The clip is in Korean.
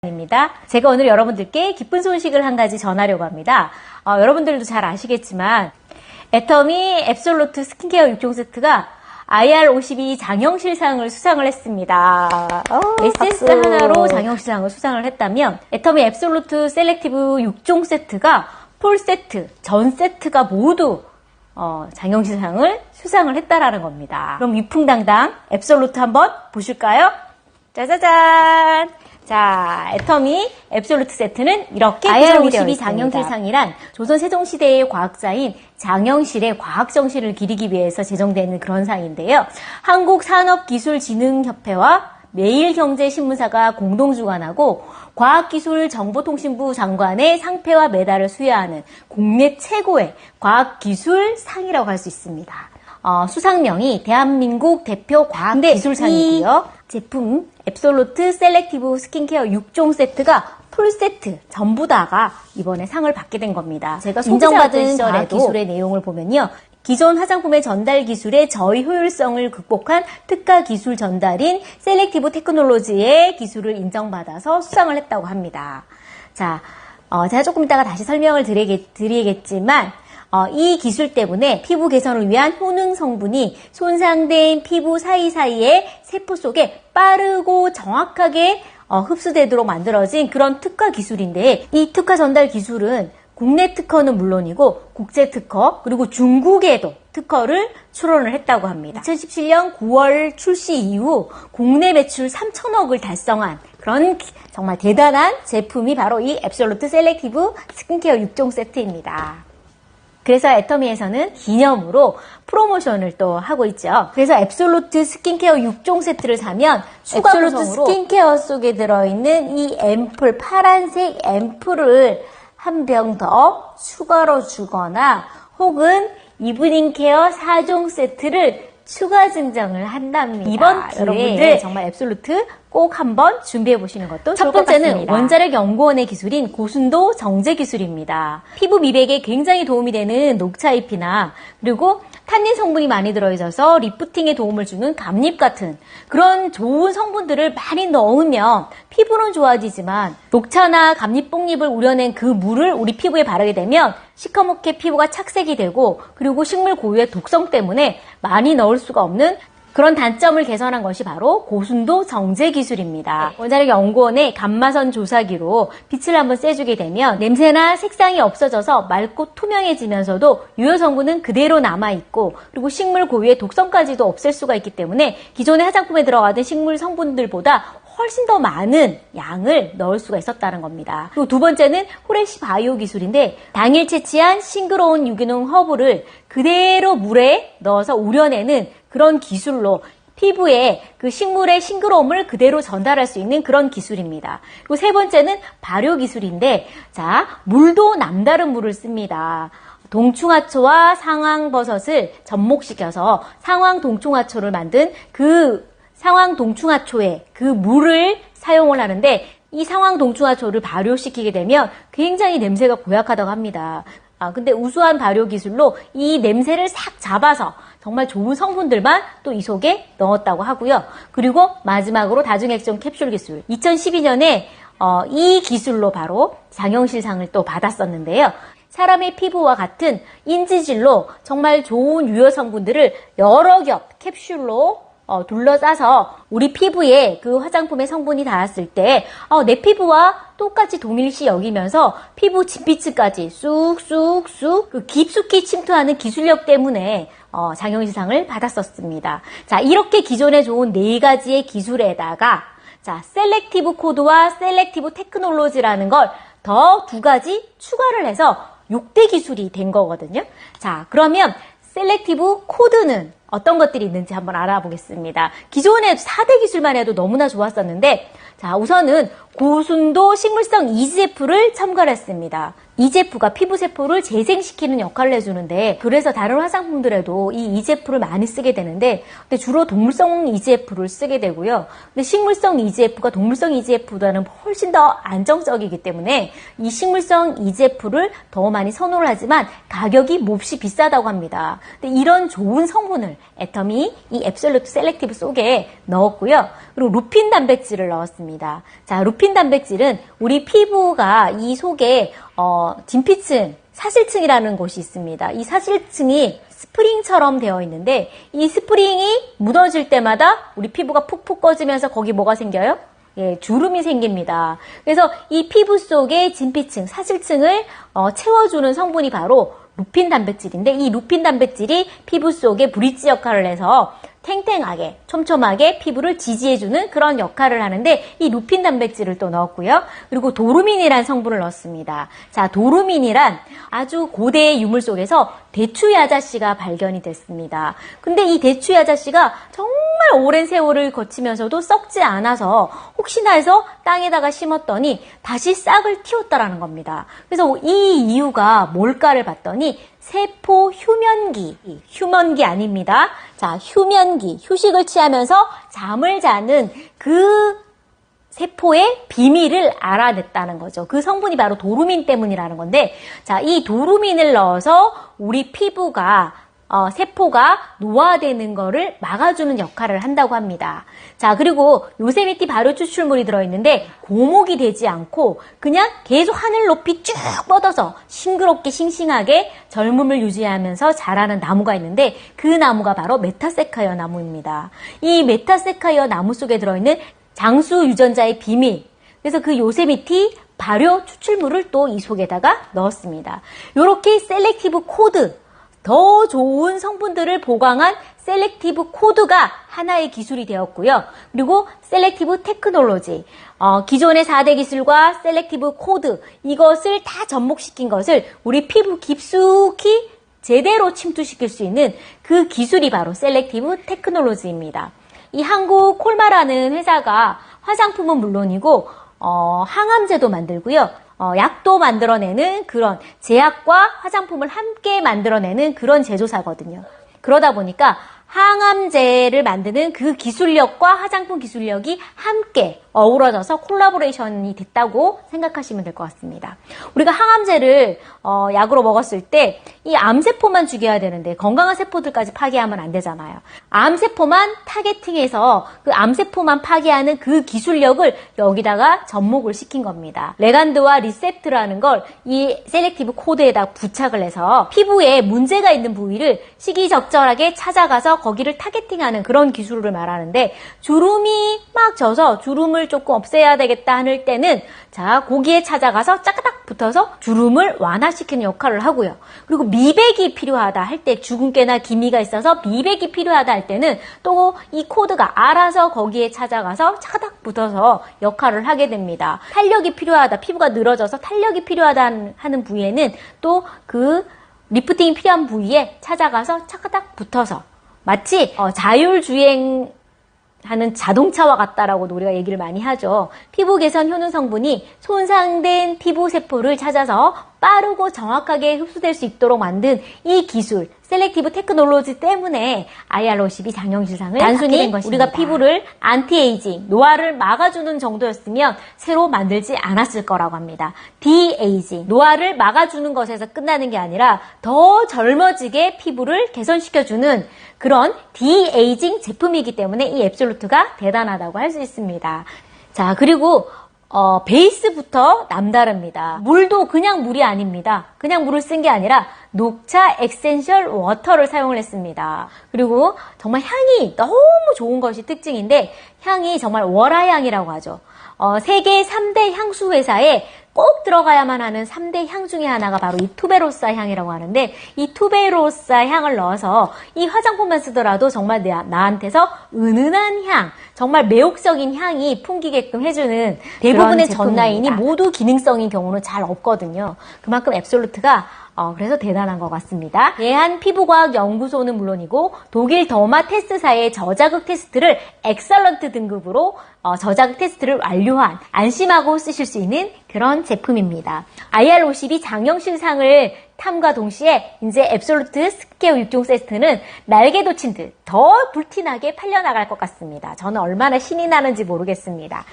입니다. 제가 오늘 여러분들께 기쁜 소식을 한 가지 전하려고 합니다. 여러분들도 잘 아시겠지만 애터미 앱솔루트 스킨케어 6종 세트가 IR52 장영실상을 수상을 했습니다. 에센스 하나로 장영실상을 수상을 했다면 애터미 앱솔루트 셀렉티브 6종 세트가 풀 세트, 전 세트가 모두 장영실상을 수상을 했다라는 겁니다. 그럼 위풍당당 앱솔루트 한번 보실까요? 짜자잔! 자, 애터미 앱솔루트 세트는 이렇게 IR52 장영실상이란 조선 세종시대의 과학자인 장영실의 과학정신을 기리기 위해서 제정되는 그런 상인데요. 한국산업기술진흥협회와 매일경제신문사가 공동 주관하고 과학기술정보통신부 장관의 상패와 메달을 수여하는 국내 최고의 과학기술상이라고 할 수 있습니다. 수상명이 대한민국 대표 과학기술상이고요. 제품 앱솔루트 셀렉티브 스킨케어 6종 세트가 풀세트 전부 다가 이번에 상을 받게 된 겁니다. 제가 인정받은 과학기술의 내용을 보면요. 기존 화장품의 전달 기술의 저희 효율성을 극복한 특가 기술 전달인 셀렉티브 테크놀로지의 기술을 인정받아서 수상을 했다고 합니다. 자, 제가 조금 이따가 다시 설명을 드리겠지만 이 기술 때문에 피부 개선을 위한 효능 성분이 손상된 피부 사이사이의 세포 속에 빠르고 정확하게 흡수되도록 만들어진 그런 특화 기술인데, 이 특화 전달 기술은 국내 특허는 물론이고 국제 특허 그리고 중국에도 특허를 출원을 했다고 합니다. 2017년 9월 출시 이후 국내 매출 3천억을 달성한 그런 정말 대단한 제품이 바로 이 앱솔루트 셀렉티브 스킨케어 6종 세트입니다. 그래서 애터미에서는 기념으로 프로모션을 또 하고 있죠. 그래서 앱솔루트 스킨케어 6종 세트를 사면 추가 앱솔루트 스킨케어 속에 들어있는 이 앰플, 파란색 앰플을 한 병 더 추가로 주거나 혹은 이브닝 케어 4종 세트를 추가 증정을 한답니다. 이번 기회에 여러분들 정말 앱솔루트 꼭 한번 준비해 보시는 것도 좋을 것 같습니다. 첫 번째는 원자력 연구원의 기술인 고순도 정제 기술입니다. 피부 미백에 굉장히 도움이 되는 녹차잎이나 그리고 탄닌 성분이 많이 들어있어서 리프팅에 도움을 주는 감잎 같은 그런 좋은 성분들을 많이 넣으면 피부는 좋아지지만 녹차나 감잎 뽕잎을 우려낸 그 물을 우리 피부에 바르게 되면 시커멓게 피부가 착색이 되고 그리고 식물 고유의 독성 때문에 많이 넣을 수가 없는 그런 단점을 개선한 것이 바로 고순도 정제 기술입니다. 원자력 연구원의 감마선 조사기로 빛을 한번 쐬주게 되면 냄새나 색상이 없어져서 맑고 투명해지면서도 유효 성분은 그대로 남아있고 그리고 식물 고유의 독성까지도 없앨 수가 있기 때문에 기존의 화장품에 들어가던 식물 성분들보다 훨씬 더 많은 양을 넣을 수가 있었다는 겁니다. 그리고 두 번째는 호레시 바이오 기술인데 당일 채취한 싱그러운 유기농 허브를 그대로 물에 넣어서 우려내는 그런 기술로 피부에 그 식물의 싱그러움을 그대로 전달할 수 있는 그런 기술입니다. 그리고 세 번째는 발효 기술인데, 자, 물도 남다른 물을 씁니다. 동충하초와 상황버섯을 접목시켜서 상황동충하초를 만든 그 상황동충하초의 그 물을 사용을 하는데, 이 상황동충하초를 발효시키게 되면 굉장히 냄새가 고약하다고 합니다. 근데 우수한 발효 기술로 이 냄새를 싹 잡아서 정말 좋은 성분들만 또 이 속에 넣었다고 하고요. 그리고 마지막으로 다중액정 캡슐 기술. 2012년에 이 기술로 바로 장영실상을 또 받았었는데요. 사람의 피부와 같은 인지질로 정말 좋은 유효 성분들을 여러 겹 캡슐로 둘러싸서 우리 피부에 그 화장품의 성분이 닿았을 때 내 피부와 똑같이 동일시 여기면서 피부 진피층까지 쑥쑥쑥 그 깊숙이 침투하는 기술력 때문에 장영실상을 받았었습니다. 자, 이렇게 기존에 좋은 네 가지의 기술에다가 자, 셀렉티브 코드와 셀렉티브 테크놀로지라는 걸 더 두 가지 추가를 해서 6대 기술이 된 거거든요. 자, 그러면 셀렉티브 코드는 어떤 것들이 있는지 한번 알아보겠습니다. 기존에 4대 기술만 해도 너무나 좋았었는데, 자, 우선은 고순도 식물성 EGF를 첨가했습니다. EGF가 피부세포를 재생시키는 역할을 해주는데, 그래서 다른 화장품들에도 이 EGF를 많이 쓰게 되는데, 근데 주로 동물성 EGF를 쓰게 되고요. 근데 식물성 EGF가 동물성 EGF보다는 훨씬 더 안정적이기 때문에 이 식물성 EGF를 더 많이 선호를 하지만 가격이 몹시 비싸다고 합니다. 근데 이런 좋은 성분을 애터미 이 앱솔루트 셀렉티브 속에 넣었고요. 그리고 루핀 단백질을 넣었습니다. 자, 루핀 단백질은 우리 피부가 이 속에 진피층, 사실층이라는 곳이 있습니다. 이 사실층이 스프링처럼 되어 있는데 이 스프링이 무너질 때마다 우리 피부가 푹푹 꺼지면서 거기 뭐가 생겨요? 예, 주름이 생깁니다. 그래서 이 피부 속의 진피층, 사실층을 채워주는 성분이 바로 루핀 단백질인데 이 루핀 단백질이 피부 속에 브릿지 역할을 해서 탱탱하게, 촘촘하게 피부를 지지해주는 그런 역할을 하는데 이 루핀 단백질을 또 넣었고요. 그리고 도루민이란 성분을 넣었습니다. 자, 도루민이란 아주 고대의 유물 속에서 대추야자씨가 발견이 됐습니다. 근데 이 대추야자씨가 정말 오랜 세월을 거치면서도 썩지 않아서 혹시나 해서 땅에다가 심었더니 다시 싹을 틔웠다라는 겁니다. 그래서 이 이유가 뭘까를 봤더니 세포 휴면기 아닙니다. 자, 휴면기, 휴식을 취하면서 잠을 자는 그 세포의 비밀을 알아냈다는 거죠. 그 성분이 바로 도루민 때문이라는 건데, 자, 이 도루민을 넣어서 우리 피부가 세포가 노화되는 거를 막아주는 역할을 한다고 합니다. 자, 그리고 요세미티 발효 추출물이 들어있는데 고목이 되지 않고 그냥 계속 하늘 높이 쭉 뻗어서 싱그럽게 싱싱하게 젊음을 유지하면서 자라는 나무가 있는데 그 나무가 바로 메타세카이어 나무입니다. 이 메타세카이어 나무 속에 들어있는 장수 유전자의 비밀, 그래서 그 요세미티 발효 추출물을 또 이 속에다가 넣었습니다. 이렇게 셀렉티브 코드, 더 좋은 성분들을 보강한 셀렉티브 코드가 하나의 기술이 되었고요. 그리고 셀렉티브 테크놀로지, 기존의 4대 기술과 셀렉티브 코드, 이것을 다 접목시킨 것을 우리 피부 깊숙이 제대로 침투시킬 수 있는 그 기술이 바로 셀렉티브 테크놀로지입니다. 이 한국 콜마라는 회사가 화장품은 물론이고 항암제도 만들고요. 약도 만들어내는 그런 제약과 화장품을 함께 만들어내는 그런 제조사거든요. 그러다 보니까 항암제를 만드는 그 기술력과 화장품 기술력이 함께 어우러져서 콜라보레이션이 됐다고 생각하시면 될 것 같습니다. 우리가 항암제를 약으로 먹었을 때 이 암세포만 죽여야 되는데 건강한 세포들까지 파괴하면 안 되잖아요. 암세포만 타겟팅해서 그 암세포만 파괴하는 그 기술력을 여기다가 접목을 시킨 겁니다. 레간드와 리셉트라는 걸 이 셀렉티브 코드에다 부착을 해서 피부에 문제가 있는 부위를 시기적절하게 찾아가서 거기를 타겟팅하는 그런 기술을 말하는데, 주름이 막 져서 주름을 조금 없애야 되겠다 할 때는 자, 거기에 찾아가서 짜까닥 붙어서 주름을 완화시키는 역할을 하고요. 그리고 미백이 필요하다 할 때, 주근깨나 기미가 있어서 미백이 필요하다 할 때는 또 이 코드가 알아서 거기에 찾아가서 차닥 붙어서 역할을 하게 됩니다. 탄력이 필요하다, 피부가 늘어져서 탄력이 필요하다 하는 부위에는 또 그 리프팅이 필요한 부위에 찾아가서 차닥 붙어서 마치 자율주행 하는 자동차와 같다라고도 우리가 얘기를 많이 하죠. 피부 개선 효능 성분이 손상된 피부 세포를 찾아서 빠르고 정확하게 흡수될 수 있도록 만든 이 기술, 셀렉티브 테크놀로지 때문에 IR52 장영실상을 단순히 우리가 피부를 안티에이징, 노화를 막아주는 정도였으면 새로 만들지 않았을 거라고 합니다. 디에이징, 노화를 막아주는 것에서 끝나는 게 아니라 더 젊어지게 피부를 개선시켜주는 그런 디에이징 제품이기 때문에 이 앱솔루트가 대단하다고 할 수 있습니다. 자, 그리고 베이스부터 남다릅니다. 물도 그냥 물이 아닙니다. 그냥 물을 쓴 게 아니라 녹차 에센셜 워터를 사용을 했습니다. 그리고 정말 향이 너무 좋은 것이 특징인데, 향이 정말 월화향이라고 하죠. 세계 3대 향수 회사에 꼭 들어가야만 하는 3대 향 중에 하나가 바로 이 투베로사 향이라고 하는데, 이 투베로사 향을 넣어서 이 화장품만 쓰더라도 정말 나한테서 은은한 향, 정말 매혹적인 향이 풍기게끔 해주는 대부분의 전 라인이 모두 기능성인 경우는 잘 없거든요. 그만큼 앱솔루트가 그래서 대단한 것 같습니다. 예한 피부과학 연구소는 물론이고 독일 더마 테스트사의 저자극 테스트를 엑설런트 등급으로 저자극 테스트를 완료한, 안심하고 쓰실 수 있는 그런 제품입니다. IR52 장영실상을 탐과 동시에 이제 앱솔루트 스퀘어 6종 세트는 날개 돋친 듯 더 불티나게 팔려나갈 것 같습니다. 저는 얼마나 신이 나는지 모르겠습니다.